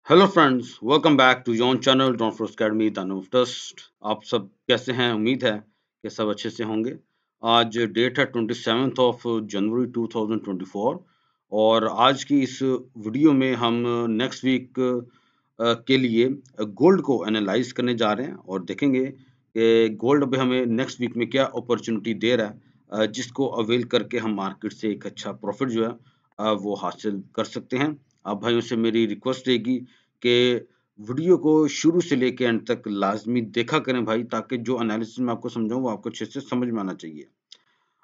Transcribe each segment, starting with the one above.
Hello friends, welcome back to your channel Don for Academy तानूफ Trust. आप सब कैसे हैं? उम्मीद है कि सब अच्छे से होंगे। आज डेट है 27 ऑफ जनवरी 2024 और आज की इस वीडियो में हम नेक्स्ट वीक के लिए गोल्ड को एनालाइज करने जा रहे हैं और देखेंगे कि गोल्ड अभी हमें नेक्स्ट वीक में क्या अपॉर्चुनिटी दे रहा है, जिसको अवेल करके हम मार्केट से एक अच्छा प्रॉफिट जो है वो हासिल कर सकते हैं। आप भाइयों से मेरी रिक्वेस्ट रहेगी कि वीडियो को शुरू से लेके एंड तक लाजमी देखा करें भाई, ताकि जो एनालिसिस मैं आपको समझाऊं वो आपको अच्छे से समझ में आना चाहिए।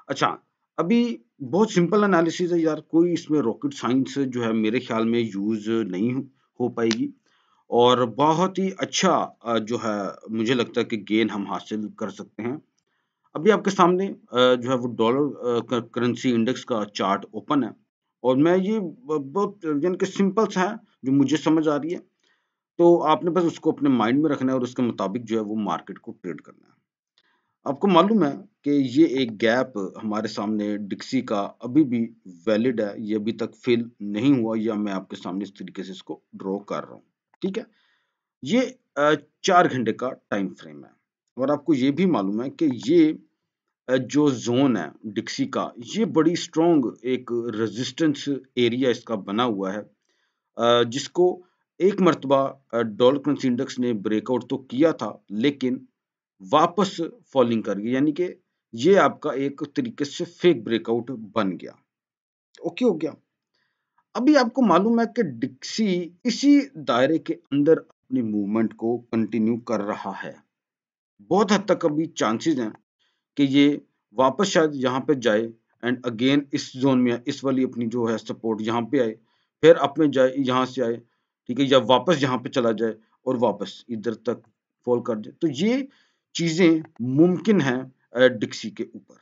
अच्छा, अभी बहुत सिंपल एनालिसिस है यार, कोई इसमें रॉकेट साइंस जो है मेरे ख्याल में यूज नहीं हो पाएगी और बहुत ही अच्छा जो है मुझे लगता है कि गेन हम हासिल कर सकते हैं। अभी आपके सामने जो है वो डॉलर करेंसी इंडेक्स का चार्ट ओपन है और मैं ये बहुत यानी कि सिंपल सा है जो मुझे समझ आ रही है। तो आपने बस उसको अपने माइंड में रखना है और उसके मुताबिक जो है वो मार्केट को ट्रेड करना है। आपको मालूम है कि ये एक गैप हमारे सामने डिक्सी का अभी भी वैलिड है, ये अभी तक फिल नहीं हुआ, या मैं आपके सामने इस तरीके से इसको ड्रॉ कर रहा हूँ। ठीक है, ये 4 घंटे का टाइम फ्रेम है और आपको ये भी मालूम है कि ये जो जोन है डिक्सी का, ये बड़ी स्ट्रॉन्ग एक रेजिस्टेंस एरिया इसका बना हुआ है, जिसको एक मर्तबा डॉलर करेंसी इंडेक्स ने ब्रेकआउट तो किया था लेकिन वापस फॉलिंग कर गई, यानी कि ये आपका एक तरीके से फेक ब्रेकआउट बन गया। ओके हो गया। अभी आपको मालूम है कि डिक्सी इसी दायरे के अंदर अपनी मूवमेंट को कंटिन्यू कर रहा है। बहुत हद तक अभी चांसेस हैं कि ये वापस शायद यहाँ पे जाए एंड अगेन इस जोन में इस वाली अपनी जो है सपोर्ट यहाँ पे आए, फिर अप में जाए, यहाँ से आए, ठीक है, या वापस यहाँ पे चला जाए और वापस इधर तक फॉल कर जाए। तो ये चीजें मुमकिन है डिक्सी के ऊपर।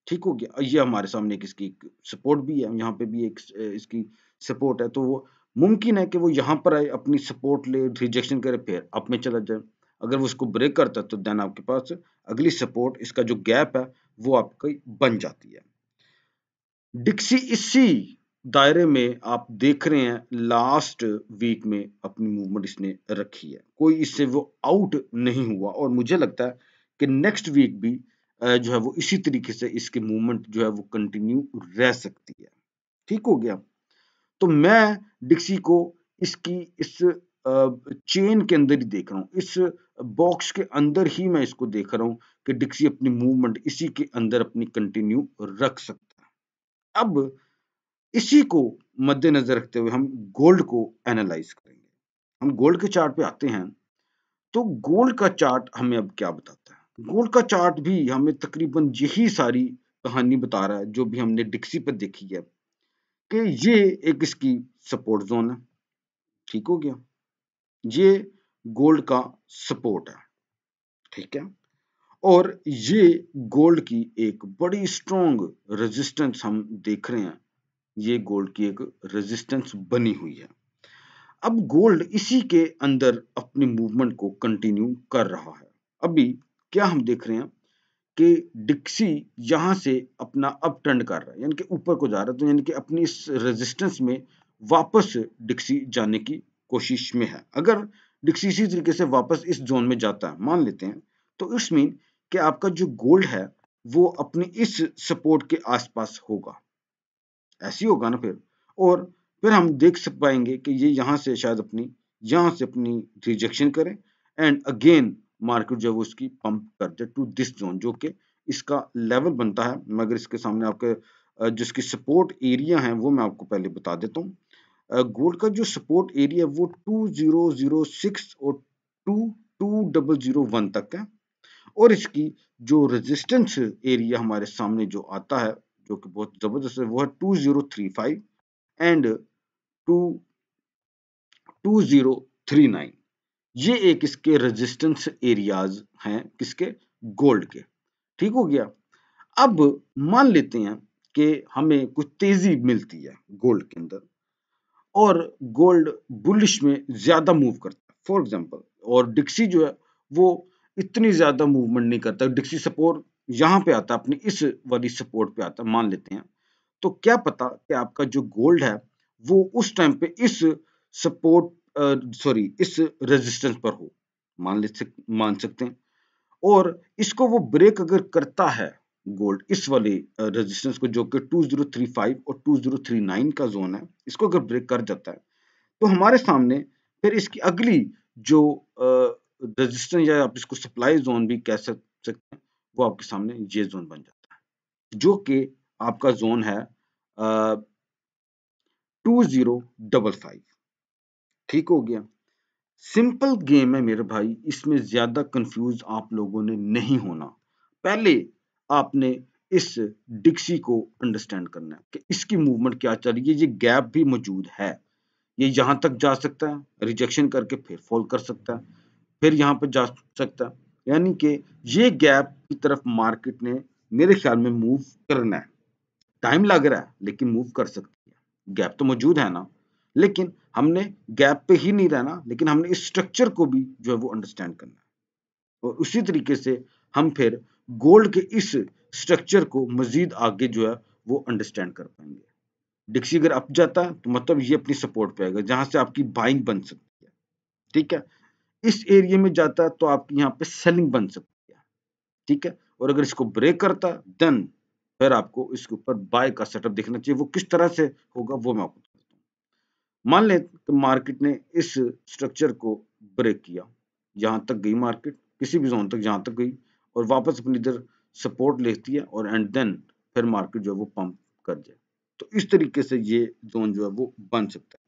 ठीक हो गया, ये हमारे सामने एक इसकी सपोर्ट भी है, यहाँ पे भी एक इसकी सपोर्ट है, तो वो मुमकिन है कि वो यहाँ पर आए, अपनी सपोर्ट ले, रिजेक्शन करे, फिर अप में चला जाए। अगर वो उसको ब्रेक करता है तो देन आपके पास अगली सपोर्ट, इसका जो गैप है वो आपकी बन जाती है। डिक्सी इसी दायरे में आप देख रहे हैं, लास्ट वीक में अपनी मूवमेंट इसने रखी है, कोई इससे वो आउट नहीं हुआ और मुझे लगता है कि नेक्स्ट वीक भी जो है वो इसी तरीके से इसकी मूवमेंट जो है वो कंटिन्यू रह सकती है। ठीक हो गया। तो मैं डिक्सी को इसकी इस चेन के अंदर ही देख रहा हूँ, इस बॉक्स के अंदर ही मैं इसको देख रहा हूँ कि डिक्सी अपनी मूवमेंट इसी के अंदर अपनी कंटिन्यू रख सकता है। अब इसी को मद्देनजर रखते हुए हम गोल्ड को एनालाइज करेंगे। हम गोल्ड के चार्ट पे आते हैं, तो गोल्ड का चार्ट हमें अब क्या बताता है? गोल्ड का चार्ट भी हमें तकरीबन यही सारी कहानी बता रहा है जो भी हमने डिक्सी पर देखी है, कि ये एक इसकी सपोर्ट जोन है। ठीक हो गया, ये गोल्ड का सपोर्ट है। ठीक है, और ये गोल्ड की एक बड़ी स्ट्रॉन्ग रेजिस्टेंस हम देख रहे हैं, ये गोल्ड की एक रेजिस्टेंस बनी हुई है। अब गोल्ड इसी के अंदर अपनी मूवमेंट को कंटिन्यू कर रहा है। अभी क्या हम देख रहे हैं कि डिक्सी यहाँ से अपना अप ट्रेंड कर रहा है, यानी कि ऊपर को जा रहा है, तो यानी कि अपनी इस रेजिस्टेंस में वापस डिक्सी जाने की कोशिश में है। अगर डिक्सी इसी तरीके से वापस इस जोन में जाता है, मान लेते हैं, तो इट्स मीन कि आपका जो गोल्ड है वो अपनी इस सपोर्ट के आसपास होगा। ऐसे ही होगा ना फिर, और फिर हम देख पाएंगे कि ये यहाँ से शायद अपनी रिजेक्शन करें एंड अगेन मार्केट जो है वो उसकी पंप कर दे टू दिस जोन, जो कि इसका लेवल बनता है। मगर इसके सामने आपके जिसकी सपोर्ट एरिया है वो मैं आपको पहले बता देता हूँ। गोल्ड का जो सपोर्ट एरिया है वो 2006 और 22001 तक है, और इसकी जो रेजिस्टेंस एरिया हमारे सामने जो आता है, जो कि बहुत जबरदस्त है, वो है 2035 एंड 2039। ये एक इसके रेजिस्टेंस एरियाज हैं, किसके? गोल्ड के। ठीक हो गया। अब मान लेते हैं कि हमें कुछ तेजी मिलती है गोल्ड के अंदर और गोल्ड बुलिश में ज्यादा मूव करता है, फॉर एग्जांपल, और डिक्सी जो है वो इतनी ज्यादा मूवमेंट नहीं करता। डिक्सी सपोर्ट यहाँ पे आता है, अपनी इस वाली सपोर्ट पे आता है, मान लेते हैं। तो क्या पता कि आपका जो गोल्ड है वो उस टाइम पे इस सपोर्ट सॉरी इस रेजिस्टेंस पर हो, मान सकते हैं। और इसको वो ब्रेक अगर करता है गोल्ड, इस वाले रेजिस्टेंस को, जो कि 2035 और 2039 का जोन है, इसको अगर ब्रेक कर जाता है तो हमारे सामने फिर इसकी अगली जो रेजिस्टेंस, या आप इसको सप्लाई जोन भी कह सकते हैं, वो आपके सामने ये जोन बन जाता है, जो कि आपका जोन है 2055। ठीक हो गया। सिंपल गेम है मेरे भाई, इसमें ज्यादा कंफ्यूज आप लोगों ने नहीं होना। पहले आपने इस डिक्सी को अंडरस्टैंड करना है कि इसकी मूवमेंट क्या चल रही है। ये गैप भी मौजूद है, ये यहां तक जा सकता है, रिजेक्शन करके फिर फॉल कर सकता है, फिर यहाँ पे जा सकता है। यानी कि ये गैप की तरफ मार्केट ने मेरे ख्याल में मूव करना है। टाइम लग रहा है लेकिन मूव कर सकती है। गैप तो मौजूद है ना, लेकिन हमने गैप पे ही नहीं रहना, लेकिन हमने इस स्ट्रक्चर को भी जो है वो अंडरस्टैंड करना है। और उसी तरीके से हम फिर गोल्ड के इस स्ट्रक्चर को मजीद आगे जो है वो अंडरस्टैंड कर पाएंगे। डिक्सी अगर अप जाता है तो मतलब ये अपनी सपोर्ट पे आएगा, जहां से आपकी बाइंग बन सकती है। ठीक है। इस एरिया में जाता है तो आपकी यहाँ पे सेलिंग बन सकती है। ठीक है। और अगर इसको ब्रेक करता है देन फिर आपको इसके ऊपर बाय का सेटअप देखना चाहिए। वो किस तरह से होगा वो मैं आपको बताता हूँ। मान लें कि मार्केट ने इस स्ट्रक्चर को ब्रेक किया, यहाँ तक गई मार्केट, किसी भी जोन तक जहाँ तक गई, और वापस अपनी इधर सपोर्ट लेती है, और एंड देन फिर मार्केट जो है वो पंप कर जाए, तो इस तरीके से ये जोन जो है वो बन सकता है।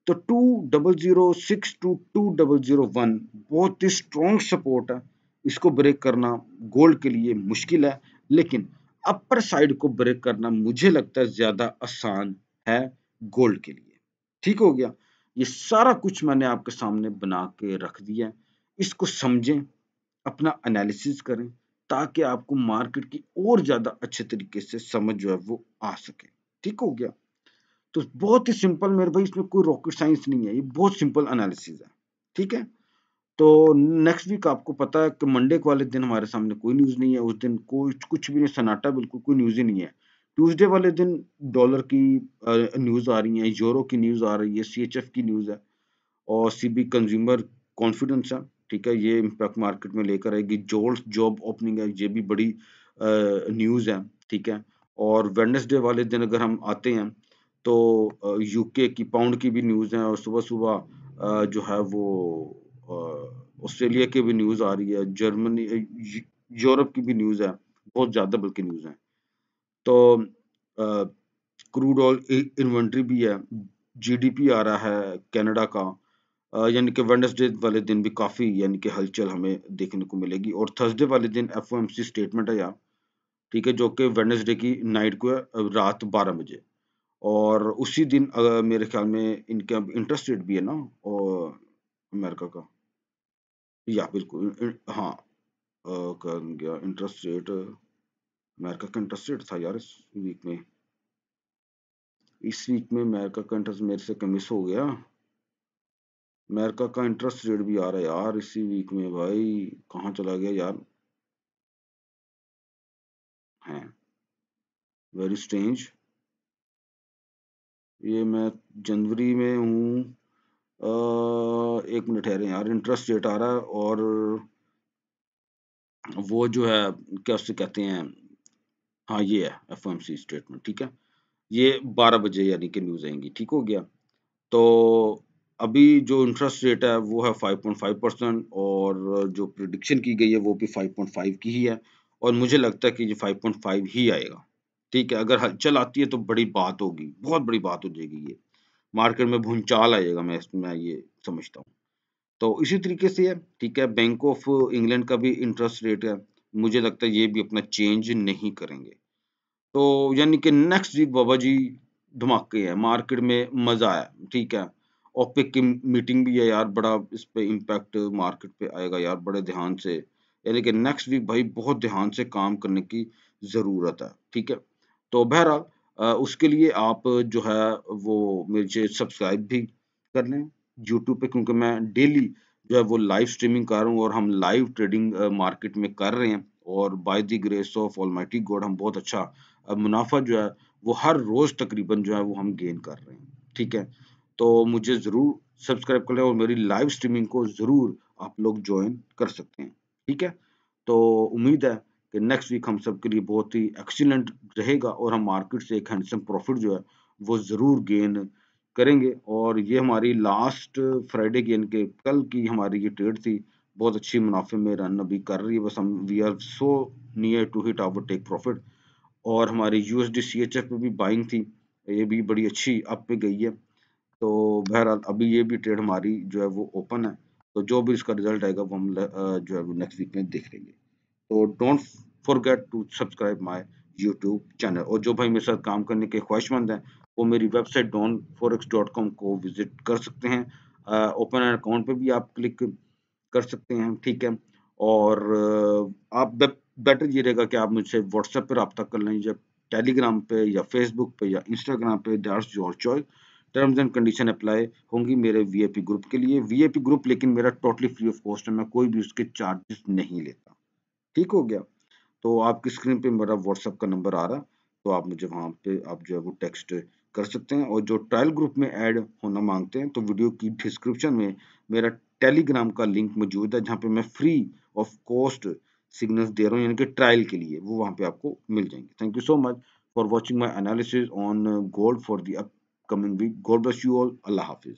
तो 2006 टू 2001 बहुत ही स्ट्रॉन्ग सपोर्ट है। इसको ब्रेक करना गोल्ड के लिए मुश्किल है, लेकिन अपर साइड को ब्रेक करना मुझे लगता है ज्यादा आसान है गोल्ड के लिए। ठीक हो गया। ये सारा कुछ मैंने आपके सामने बना के रख दिया है। इसको समझें, अपना एनालिसिस करें, ताकि आपको मार्केट की और ज्यादा अच्छे तरीके से समझ जो है वो आ सके। ठीक हो गया। तो बहुत ही सिंपल मेरे भाई, इसमें कोई रॉकेट साइंस नहीं है, ये बहुत सिंपल एनालिसिस है। ठीक है। तो नेक्स्ट वीक आपको पता है कि मंडे को वाले दिन हमारे सामने कोई न्यूज नहीं है, उस दिन कोई कुछ भी नहीं, सन्नाटा, बिल्कुल कोई न्यूज ही नहीं है। ट्यूसडे वाले दिन डॉलर की न्यूज आ रही है, यूरो की न्यूज आ रही है, सीएचएफ की न्यूज है, और सीबी कंज्यूमर कॉन्फिडेंस है। ठीक है। ये इम्पैक्ट मार्केट में लेकर आएगी। जोल्स जॉब ओपनिंग है, ये भी बड़ी न्यूज है। ठीक है। और वेडनेसडे वाले दिन अगर हम आते हैं तो यूके की पाउंड की भी न्यूज है, और सुबह सुबह जो है वो ऑस्ट्रेलिया की भी न्यूज आ रही है, जर्मनी यूरोप की भी न्यूज है, बहुत ज्यादा बल्कि न्यूज है। तो क्रूड ऑयल इन्वेंट्री भी है, जीडीपी आ रहा है कनाडा का, यानी कि वेडनेसडे वाले दिन भी काफी यानी कि हलचल हमें देखने को मिलेगी। और थर्सडे वाले दिन एफओएमसी स्टेटमेंट है यार। ठीक है। जो कि वेडनेसडे की नाइट को है, रात 12 बजे। और उसी दिन मेरे ख्याल में इनका इंटरेस्ट रेट भी है ना, और अमेरिका का, या बिल्कुल हाँ, कर गया इंटरेस्ट रेट, अमेरिका का इंटरेस्ट रेट था यार इस वीक में। इस वीक में अमेरिका का इंटरेस्ट मेरे से मिस हो गया। अमेरिका का इंटरेस्ट रेट भी आ रहा है यार इसी वीक में, भाई कहाँ चला गया यार, है वेरी स्ट्रेंज। ये मैं जनवरी में हूँ, एक मिनट ठहरे यार, इंटरेस्ट रेट आ रहा है, और वो जो है क्या उससे कहते हैं, हाँ ये है एफओएमसी स्टेटमेंट। ठीक है। ये 12 बजे यानी कि न्यूज आएंगी। ठीक हो गया। तो अभी जो इंटरेस्ट रेट है वो है 5.5%, और जो प्रिडिक्शन की गई है वो भी 5.5 की ही है, और मुझे लगता है कि ये 5.5 ही आएगा। ठीक है। अगर हलचल आती है तो बड़ी बात होगी, बहुत बड़ी बात हो जाएगी, ये मार्केट में भूचाल आएगा, मैं ये समझता हूँ। तो इसी तरीके से है। ठीक है। बैंक ऑफ इंग्लैंड का भी इंटरेस्ट रेट है, मुझे लगता है ये भी अपना चेंज नहीं करेंगे। तो यानी कि नेक्स्ट वीक बाबा जी धमाके है, मार्केट में मजा है। ठीक है। ओपेक की मीटिंग भी है यार, बड़ा इस पे इम्पैक्ट मार्केट पे आएगा यार, बड़े ध्यान से। यानी कि नेक्स्ट वीक भाई बहुत ध्यान से काम करने की जरूरत है। ठीक है। तो बहरहाल उसके लिए आप जो है वो मुझे सब्सक्राइब भी कर लें यूट्यूब पे, क्योंकि मैं डेली जो है वो लाइव स्ट्रीमिंग कर रहा हूँ, और हम लाइव ट्रेडिंग मार्केट में कर रहे हैं, और by the grace of almighty God हम बहुत अच्छा मुनाफा जो है वो हर रोज तकरीबन जो है वो हम गेन कर रहे हैं। ठीक है। तो मुझे ज़रूर सब्सक्राइब कर लें और मेरी लाइव स्ट्रीमिंग को ज़रूर आप लोग ज्वाइन कर सकते हैं, ठीक है? तो उम्मीद है कि नेक्स्ट वीक हम सबके लिए बहुत ही एक्सीलेंट रहेगा और हम मार्केट से एक हैंडसम प्रॉफिट जो है वो ज़रूर गेन करेंगे। और ये हमारी लास्ट फ्राइडे की, यानी कि कल की हमारी ये ट्रेड थी, बहुत अच्छी मुनाफे में रन अभी कर रही है। बस हम we are so near to hit our take profit. और हमारी यूएसडी सीएचएफ पे भी बाइंग थी, ये भी बड़ी अच्छी अप पे गई है। तो बहरहाल अभी ये भी ट्रेड हमारी जो है वो ओपन है, तो जो भी इसका रिजल्ट आएगा वो हम जो है वो नेक्स्ट वीक में देख लेंगे। तो don't forget to subscribe my YouTube channel. और जो भाई मेरे साथ काम करने के ख्वाहिशमंद हैं वो मेरी वेबसाइट donforex.com को विजिट कर सकते हैं। ओपन एन अकाउंट पे भी आप क्लिक कर सकते हैं, ठीक है? और आप बेटर ये रहेगा कि आप मुझसे व्हाट्सएप पे राब्ता कर लें, या टेलीग्राम पे या फेसबुक पे या इंस्टाग्राम पे, that's your choice. Terms and condition apply होंगी मेरे वीआईपी ग्रुप के लिए। वीआईपी ग्रुप लेकिन मेरा टोटली फ्री ऑफ कॉस्ट है, मैं कोई भी उसके चार्जेस नहीं लेता। ठीक हो गया? तो आपकी स्क्रीन पे मेरा व्हाट्सएप का नंबर आ रहा, तो आप मुझे वहाँ पे आप जो है वो टेक्स्ट कर सकते हैं। और जो ट्रायल ग्रुप में ऐड होना मांगते हैं तो वीडियो की डिस्क्रिप्शन में मेरा टेलीग्राम का लिंक मौजूद है, जहाँ पे मैं फ्री ऑफ कॉस्ट सिग्नल्स दे रहा हूँ, यानी कि ट्रायल के लिए, वो वहाँ पे आपको मिल जाएंगे। Thank you so much for watching my analysis on gold for the upcoming week. God bless you all. अल्लाह हाफिज।